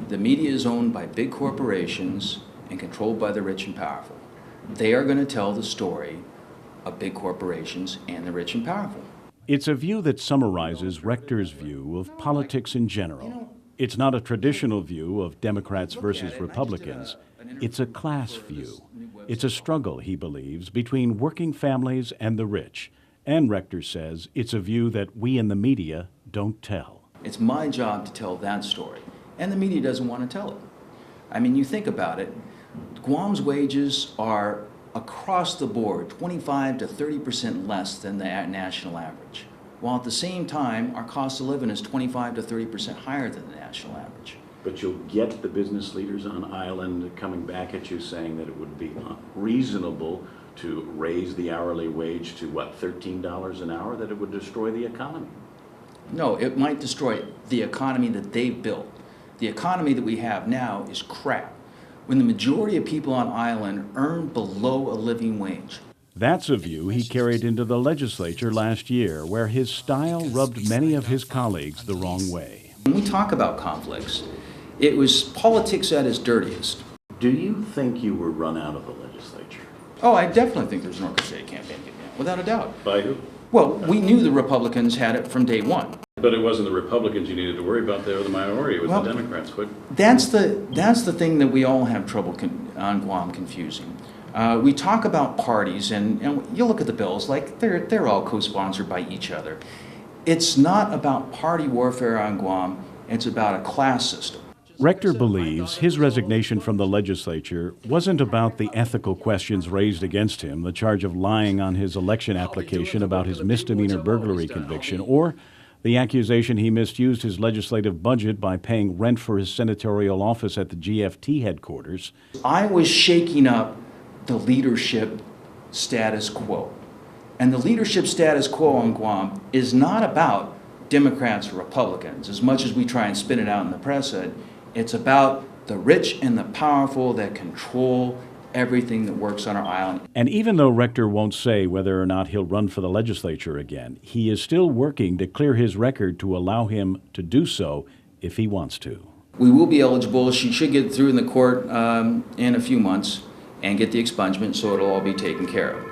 The media is owned by big corporations and controlled by the rich and powerful. They are going to tell the story of big corporations and the rich and powerful. It's a view that summarizes Rector's view of politics in general. It's not a traditional view of Democrats versus Republicans. It's a class view. It's a struggle, he believes, between working families and the rich. And Rector says it's a view that we in the media don't tell. It's my job to tell that story, and the media doesn't want to tell it. I mean, you think about it, Guam's wages are across the board 25 to 30% less than the national average, while at the same time our cost of living is 25 to 30% higher than the national average. But you'll get the business leaders on island coming back at you saying that it would be reasonable to raise the hourly wage to, what, $13 an hour, that it would destroy the economy. No, it might destroy the economy that they've built. The economy that we have now is crap, when the majority of people on island earn below a living wage. That's a view he carried into the legislature last year, where his style rubbed many of his colleagues the wrong way. When we talk about conflicts, it was politics at its dirtiest. Do you think you were run out of the legislature? Oh, I definitely think there's an orchestrated campaign, without a doubt. By who? Well, we knew the Republicans had it from day one. But it wasn't the Republicans you needed to worry about. They were the minority. It was Well, the Democrats. That's the thing that we all have trouble on Guam confusing. We talk about parties, and you look at the bills, like they're all co-sponsored by each other. It's not about party warfare on Guam. It's about a class system. Rector believes his resignation from the legislature wasn't about the ethical questions raised against him, the charge of lying on his election application about his misdemeanor burglary conviction, or the accusation he misused his legislative budget by paying rent for his senatorial office at the GFT headquarters. I was shaking up the leadership status quo. And the leadership status quo on Guam is not about Democrats or Republicans, as much as we try and spin it out in the press. It's about the rich and the powerful that control everything that works on our island. And even though Rector won't say whether or not he'll run for the legislature again, he is still working to clear his record to allow him to do so if he wants to. We will be eligible. She should get through in the court in a few months and get the expungement, so it'll all be taken care of.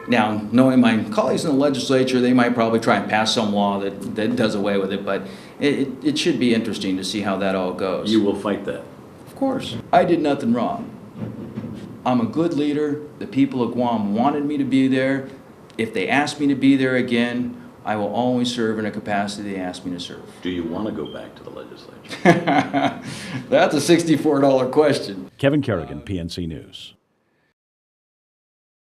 Now, knowing my colleagues in the legislature, they might probably try and pass some law that does away with it, but it should be interesting to see how that all goes. You will fight that? Of course. I did nothing wrong. I'm a good leader. The people of Guam wanted me to be there. If they ask me to be there again, I will always serve in a capacity they ask me to serve. Do you want to go back to the legislature? That's a $64 question. Kevin Kerrigan, PNC News.